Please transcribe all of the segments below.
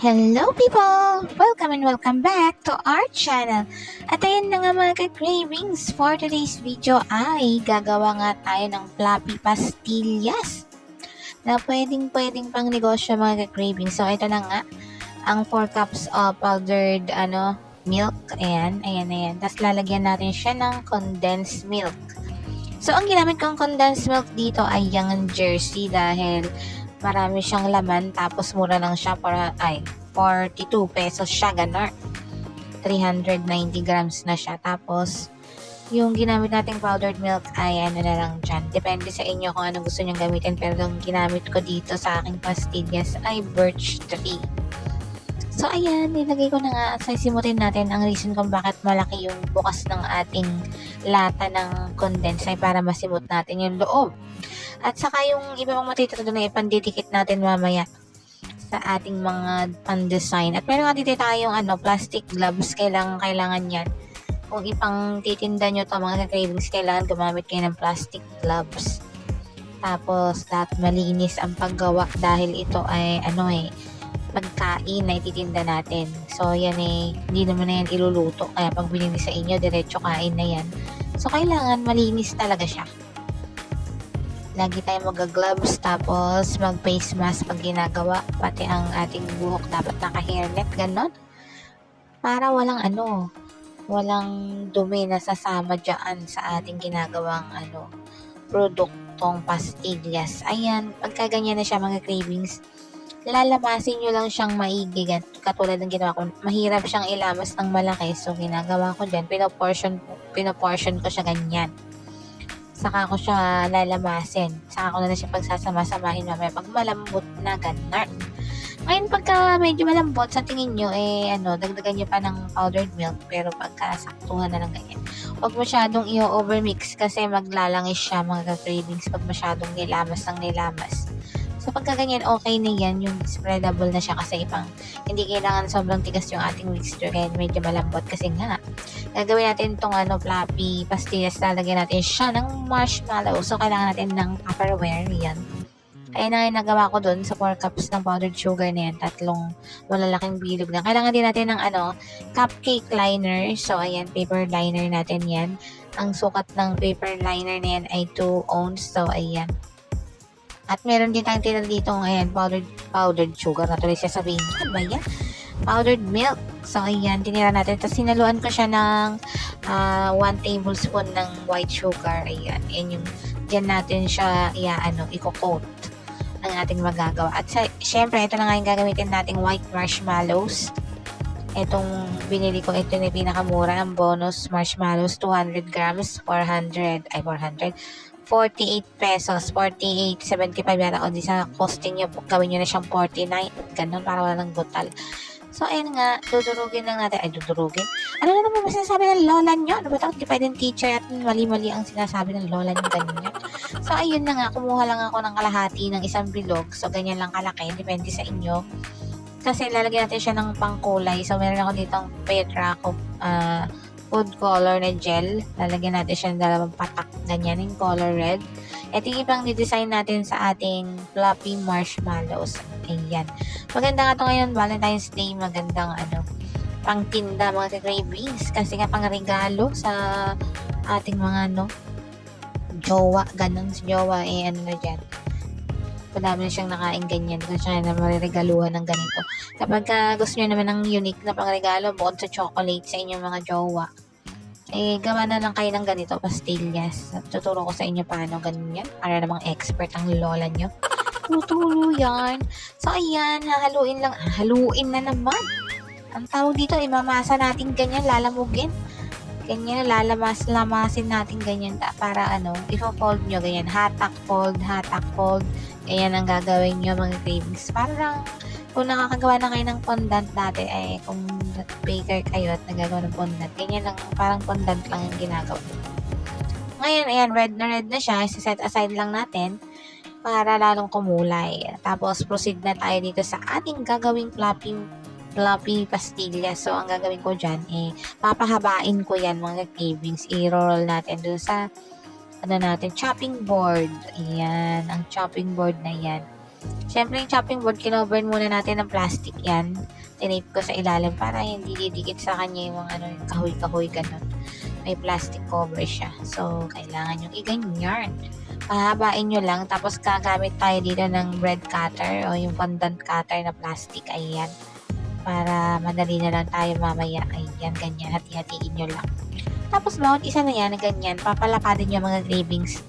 Hello people! Welcome and welcome back to our channel. At ayan na nga mga ka-cravings, for today's video ay gagawa nga tayo ng fluffy pastillas na pwedeng pang negosyo mga ka-cravings. So ito na nga, ang 4 cups of powdered milk. Ayan. Tapos lalagyan natin siya ng condensed milk. So ang ginamit kong condensed milk dito ay yung Jersey dahil marami siyang laman, tapos mura lang siya para 42 pesos siya, ganon. 390 grams na siya. Tapos yung ginamit nating powdered milk ay ano na lang dyan. Depende sa inyo kung anong gusto nyong gamitin. Pero yung ginamit ko dito sa aking pastillas ay birch tree. So ayan, nilagay ko na nga. Sisimutin natin ang reason kung bakit malaki yung bukas ng ating lata ng condense ay para masimot natin yung loob. At saka yung iba pang matitira doon ay pandidikit natin mamaya sa ating mga pan-design. At meron nga dito tayong plastic gloves. Kailangan yan. Kung ipang titinda nyo to mga cravings, kailangan gumamit kayo ng plastic gloves. Tapos, lahat malinis ang paggawa dahil ito ay pagkain na ititinda natin. So, yan hindi naman na yan iluluto. Kaya pag binili sa inyo, diretso kain na yan. So, kailangan malinis talaga siya. Lagi tayong mag-gloves, tapos mag-face mask pag ginagawa. Pati ang ating buhok dapat naka-hairnet, ganon. Para walang dumi na sasama dyan sa ating ginagawang produktong pastillas. Ayan, pagka ganyan na siya mga cravings, lalamasin nyo lang siyang maigi. Katulad ng ginawa ko, mahirap siyang ilamas ng malaki. So, ginagawa ko dyan, pinoportion ko siya ganyan. Saka ko siya lalamasin. Saka ko na siya pagsasama-samahin mamaya pag malambot na ganon. Ngayon, pagka medyo malambot, sa tingin nyo, dagdagan nyo pa ng powdered milk. Pero pagka saktuhan na lang ganyan. Huwag masyadong i-overmix kasi maglalangis siya mga cravings pag masyadong nilamas ng nilamas. So, pagka ganyan, okay na yan. Yung spreadable na siya kasi hindi kailangan sobrang tigas yung ating mixture. Kaya medyo malambot kasi nga. Gagawin natin itong fluffy pastillas. Lalagyan natin siya ng marshmallow. So, kailangan natin ng Tupperware. Yan. Kaya na nagawa ko dun sa 4 cups ng powdered sugar na yan. 3 malalaking bilog na. Kailangan din natin ng cupcake liner. So, ayan, paper liner natin yan. Ang sukat ng paper liner na yan ay 2 ounce. So, ayan. At meron din tayong tinal dito ngayon, powdered sugar na tuloy siya sabihin. Ano ba yan? Powdered milk. So, ayan, tinira natin. Tapos, sinaluan ko siya ng 1 tablespoon ng white sugar. Ayan, yan yung, dyan natin siya, i-coat ang ating magagawa. At syempre, ito na nga yung gagamitin nating white marshmallows. Itong binili ko, ito na yung pinakamura. Ang bonus marshmallows, 200 grams, 448 pesos, 48.75 yata. O di sa costing nyo, gawin nyo na siyang 49. Ganun, para wala ng butal. So, ayun nga, dudurugin lang natin. Dudurugin? Ano na naman ba sinasabi ng lola nyo? Ano ba ito? Di pwedeng teacher at mali-mali ang sinasabi ng lola nyo, ganyan. So, ayun na nga, kumuha lang ako ng kalahati ng isang bilog. So, ganyan lang kalaki. Depende sa inyo. Kasi lalagyan natin siya ng pangkulay. So, meron ako ditong Petra food color na gel. Lalagyan natin siya ng 2 patak. Ganyan yung color red. Ito yung ibang didesign natin sa ating fluffy marshmallows. Ayan. Maganda nga ito ngayon, Valentine's Day. Magandang pang tinda mga cravings. Kasi nga pang regalo sa ating mga jowa. Ganon si jowa. Na dyan. Madami na siyang nakain ganyan. Kung siya na mariregaluhan ng ganito. Kapag gusto nyo naman ng unique na pangregalo, bukod sa chocolate sa inyong mga jowa, gawa na lang kayo ng ganito, pastillas. Tuturo ko sa inyo paano ganyan. Para namang expert ang lola nyo. Tuturo yan. So, ayan, hahaluin lang. Haluin na naman. Ang tawag dito, imamasa natin ganyan, lalamugin. Ganyan, lamasin natin ganyan para ifo-fold nyo ganyan. Hatak, fold. Ayan ang gagawin nyo mga cravings. Parang kung nakakagawa na kayo ng fondant dati, kung baker kayo at nagagawa ng fondant, ganyan lang, parang fondant lang yung ginagawa. Ngayon, ayan, red na siya. Set aside lang natin para lalong kumulay. Tapos, proceed na tayo dito sa ating gagawing fluffy pastillas. So, ang gagawin ko dyan, papahabain ko yan mga cravings. I-roll natin doon sa chopping board. Ayan, ang chopping board na yan. Siyempre, yung chopping board, kinoburn muna natin ng plastic yan. Tinape ko sa ilalim para hindi didikit sa kanya yung mga yung kahoy-kahoy ganun. May plastic cover siya. So, kailangan yung iganyan. Pahabain nyo lang. Tapos, gagamit tayo dito ng bread cutter o yung fondant cutter na plastic. Ayan. Para madali na lang tayo mamaya. Ayan, ganyan. Hati-hatiin nyo lang. Tapos, bawat isa na yan na ganyan, papalapadin nyo mga cravings.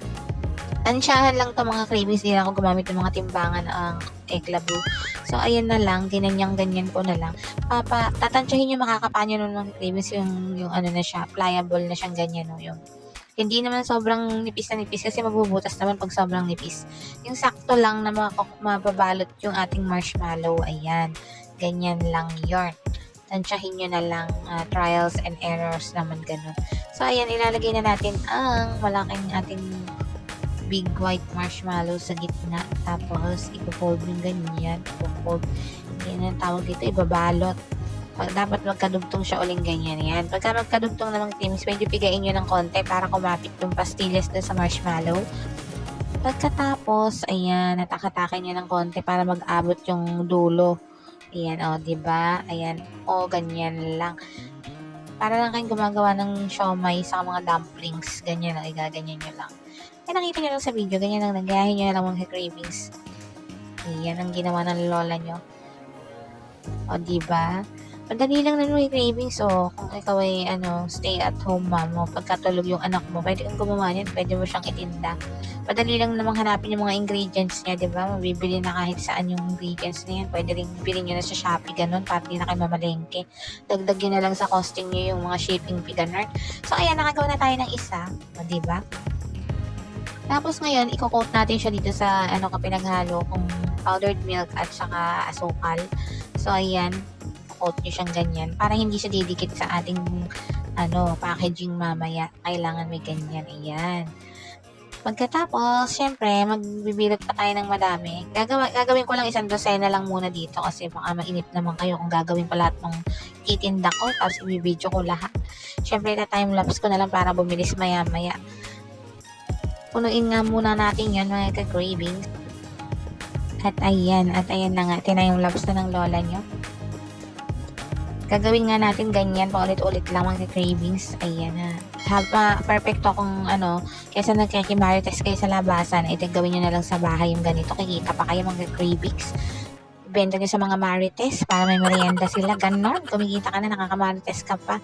Tansyahan lang to mga cravings. Hindi ako gumamit ng mga timbangan ang eklabu. So, ayan na lang. Ganyan ko na lang. Tatansyahin nyo makakapanyo ng mga cravings yung ano na siya, pliable na siyang ganyan. No? Yung, hindi naman sobrang nipis na nipis kasi mabubutas naman pag sobrang nipis. Yung sakto lang na mababalot yung ating marshmallow. Ayan. Ganyan lang yarn. Tansyahin nyo na lang, trials and errors naman ganun. So, ayan, ilalagay na natin ang malaking ating big white marshmallow sa gitna. Tapos, ipo-fold yung ganyan. Ipo-fold. Yan ang tawag dito, ibabalot. Dapat magkadugtong siya uling ganyan. Yan. Pagka magkadugtong namang teams, medyo pigain nyo ng konti para kumapit yung pastillas doon sa marshmallow. Pagkatapos, ayan, natakatakin nyo ng konti para mag-abot yung dulo. Ayan, o, diba? Ayan, o, ganyan lang. Para lang kayong gumagawa ng siomai sa mga dumplings. Ganyan lang, igaganyan nyo lang. Ay, nakita nyo lang sa video, ganyan lang, nagayahin nyo lang mga cravings. Ayan ang ginawa ng lola nyo. O, diba? Madali lang na mga cravings, o. Kung ikaw ay, stay at home mom mo, pagkatulog yung anak mo, pwede kang gumawa niyan, pwede mo siyang itinda. Madali lang namang hanapin yung mga ingredients niya, diba? Mabibili na kahit saan yung ingredients na yan. Pwede rin bilhin nyo na sa Shopee, ganun, para di na kayo mamalengke. Dagdag nyo na lang sa costing nyo yung mga shipping fee, ganun. So, ayan, nakagawa na tayo ng isa. O, diba? Tapos ngayon, i-coat natin siya dito sa kapinaghalo kung powdered milk at saka asukal. So, ayan, coat nyo siyang ganyan para hindi siya didikit sa ating packaging mamaya. Kailangan may ganyan. Ayan. Pagkatapos, syempre, magbibilot pa tayo ng madami. Gagawin ko lang 1 dosena lang muna dito kasi baka mainip naman kayo kung gagawin pa lahat ng titinda ko tapos i-video ko lahat. Syempre, time-lapse ko na lang para bumilis maya-maya. Punuin nga muna natin yan mga ka-cravings. At ayan na nga. Ito na yung labs na ng lola nyo. Gagawin nga natin ganyan. Paulit-ulit lang mga ka-cravings. Ayan na. Perfecto kung kaysa nagkakimarites kayo sa labasan, ito gawin nyo na lang sa bahay yung ganito. Kikita pa kayo mga cravings. Benta nyo sa mga marites para may merienda sila. Ganon. Kumikita ka na, nakakamarites ka pa.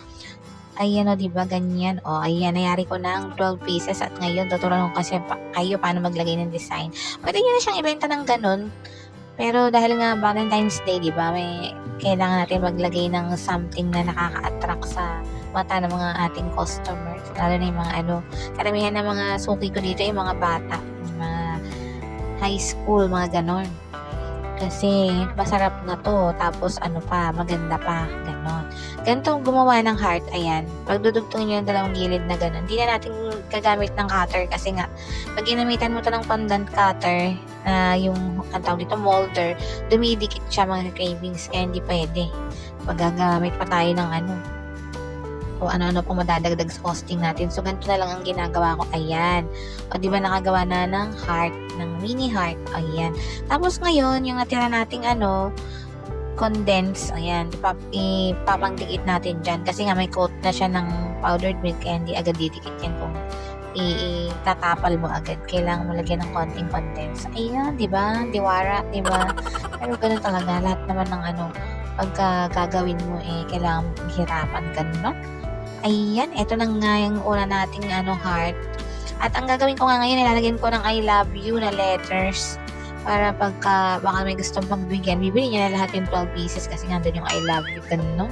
Ayan o, diba? Ganyan. O, ayan. Nayari ko ng 12 pieces at ngayon, tuturuan ko kasi kayo paano maglagay ng design. Pwede nyo na siyang ibenta ng ganun. Pero dahil nga Valentine's Day, diba? May kailangan natin maglagay ng something na nakaka-attract sa mata ng mga ating customers. Lalo na yung mga karamihan ng mga suki ko dito yung mga bata. Yung mga high school, mga ganon. Kasi masarap na to, tapos maganda pa, ganon. Ganito gumawa ng heart, ayan. Pagdudugtong nyo yung dalawang gilid na ganon. Hindi na natin gagamit ng cutter kasi nga, pag ginamitan mo to ng fondant cutter, yung tawag dito molder, dumidikit siya mga cravings, kaya hindi pwede. Pag gagamit pa tayo ng o ano-ano pang madadagdag sa costing natin. So, ganito na lang ang ginagawa ko. Ayan. O, di ba nakagawa na ng heart, ng mini heart. Ayan. Tapos ngayon, yung natira nating condense, ayan, ipapangdikit natin dyan. Kasi nga may coat na siya ng powdered milk kaya hindi agad didikit yan kung itatapal mo agad. Kailangan mo lagyan ng konting condense. Ayan, di ba? Diwara, di ba? Pero ganun talaga. Lahat naman ng pagka gagawin mo, kailangan hirapan ganun. Ayan, ito na nga yung una nating heart. At ang gagawin ko nga ngayon, ilalagyan ko ng I love you na letters. Para pagka baka may gustong pagbigyan, bibili niya na lahat yung 12 pieces kasi nga doon yung I love you, ganun.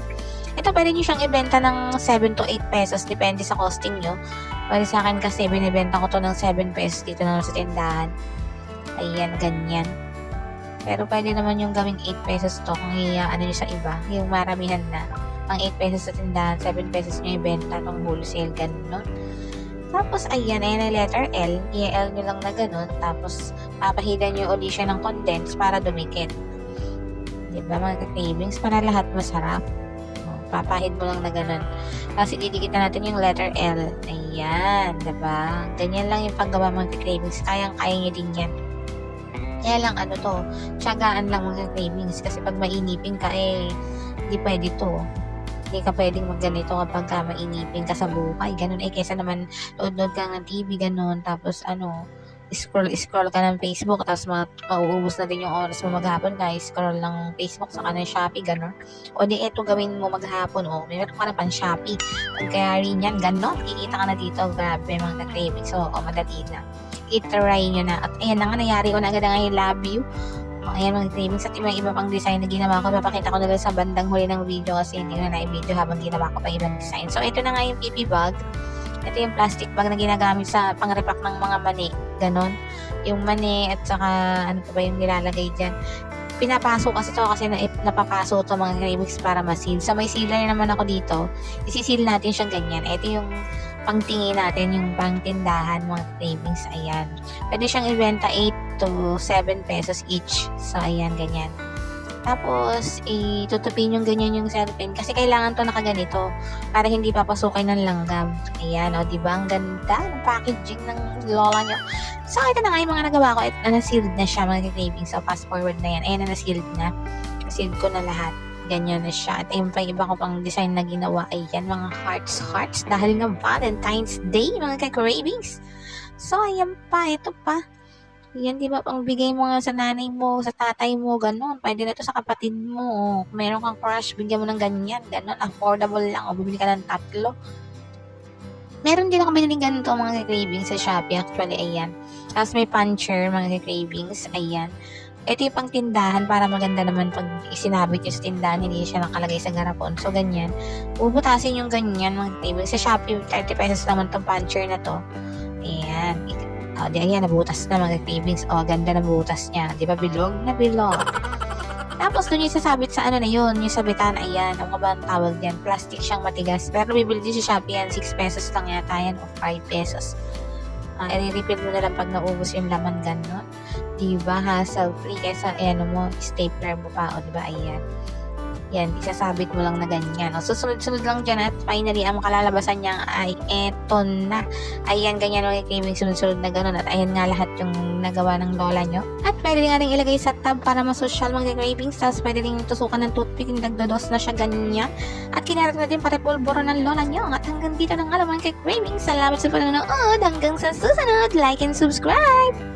Ito, pwede nyo siyang ibenta ng 7 to 8 pesos, depende sa costing nyo. Pwede sa akin kasi, binibenta ko to ng 7 pesos dito na sa tindahan. Ayan, ganyan. Pero pwede naman yung gawing 8 pesos to kung nyo sa iba, yung maramihan na. Pang 8 pesos sa tindahan, 7 pesos nyo ibenta ng wholesale, ganun. Tapos, ayan ang letter L. I-L nyo lang na ganun. Tapos, papahidan nyo ulit siya ng condense para dumikit. Diba, mga cravings? Para lahat masarap. Papahid mo lang na ganun. Tapos, ididikit na natin yung letter L. Ayan, diba? Ganyan lang yung paggawa mga cravings. Kayang-kaya nyo din yan. Kaya lang ano to, tiyagaan lang mga cravings kasi pag mainipin ka hindi pwede to. Hindi ka pwedeng magganito kapag ka mainipin ka sa buhay. Ganun kesa naman load ka ng TV, ganun. Tapos scroll ka ng Facebook, tapos mauubos na din yung oras mo maghapon ka, scroll ng Facebook, saka ng Shopee, ganun. O di eto gawin mo maghapon, meron ka na pang Shopee. Pag kaya rin yan, ganun, kikita ka na dito, grabe mga cravings. So, madali na. I-try nyo na. At ayan na nga, nangyari ko na agad ang I love you. Ayan mga cravings at yung iba pang design na ginawa ko, papakita ko na lang sa bandang huli ng video kasi hindi ko na i-video habang ginawa ko pa ibang design. So, ito na nga yung PP bag. Ito yung plastic bag na ginagamit sa pang-repack ng mga mani. Ganon. Yung mani at saka ano pa ba yung nilalagay dyan. Pinapasok kasi ito kasi napapaso ito mga cravings para ma-seal. So may sealer naman ako dito. Isi-seal natin siyang ganyan. Ito yung pangtingin natin, yung pangtindahan mga cravings. Ayan. Pwede siyang ibenta 8 to 7 pesos each. So ayan, ganyan. Tapos, tutupin yung ganyan yung cellphone kasi kailangan to nakaganito para hindi papasukin ng langgam. Ayan, diba? Ang ganda ng packaging ng lola nyo. So, ito na nga yung mga nagawa ko. Na-sealed na siya, mga cravings. So, fast forward na yan. Ayan, na-sealed na. Na-sealed ko na lahat. Ganyan na siya. At ayun pa, iba ko pang design na ginawa. Ayan, mga hearts. Dahil ng Valentine's Day, mga cravings. So, ayan pa. Ito pa. Yan, di ba, pang bigay mo nga sa nanay mo, sa tatay mo, ganun. Pwede na ito sa kapatid mo. Kung meron kang crush, bigyan mo ng ganyan, ganun. Affordable lang. Bumili ka ng 3. Meron din ako biniling ganito, mga cravings sa Shopee. Actually, ayan. Tapos may puncher, mga cravings. Ayan. Ito yung pang tindahan para maganda naman pag isinabit yung sa tindahan, hindi siya nakalagay sa garapon. So, ganyan. Bubutasin yung ganyan, mga cravings. Sa Shopee, 30 pesos naman tong puncher na to. Ayan. Ayan, nabutas na mga cravings. Ganda na butas niya. Di ba, bilog na bilog. Tapos, dun yung sasabit sa ano na yun, yung sabitan, ayan, ang ba ang tawag yan? Plastic siyang matigas. Pero bibili din sa Shopee yan, 6 pesos lang yata yan, o 5 pesos. I-refill mo na lang pag naubos yung laman, gano'n. Di ba, hassle-free, kesa, mo, stapler mo pa, di ba, ayan. Yan, isasabit mo lang na ganyan. Susunod-sunod lang dyan at finally, ang makalalabasan niya ay eto na. Ayan, ganyan mga cravings, sunod-sunod na gano'n. At ayan nga lahat yung nagawa ng lola nyo. At pwede nga rin ilagay sa tab para masosyal mga cravings. Tapos pwede rin tusukan ng toothpick, nagdodos na siya ganyan. At kinarat na din para pulburo ng lola nyo. At hanggang dito na nga mga cravings. Salamat sa panonood. Hanggang sa susunod. Like and subscribe!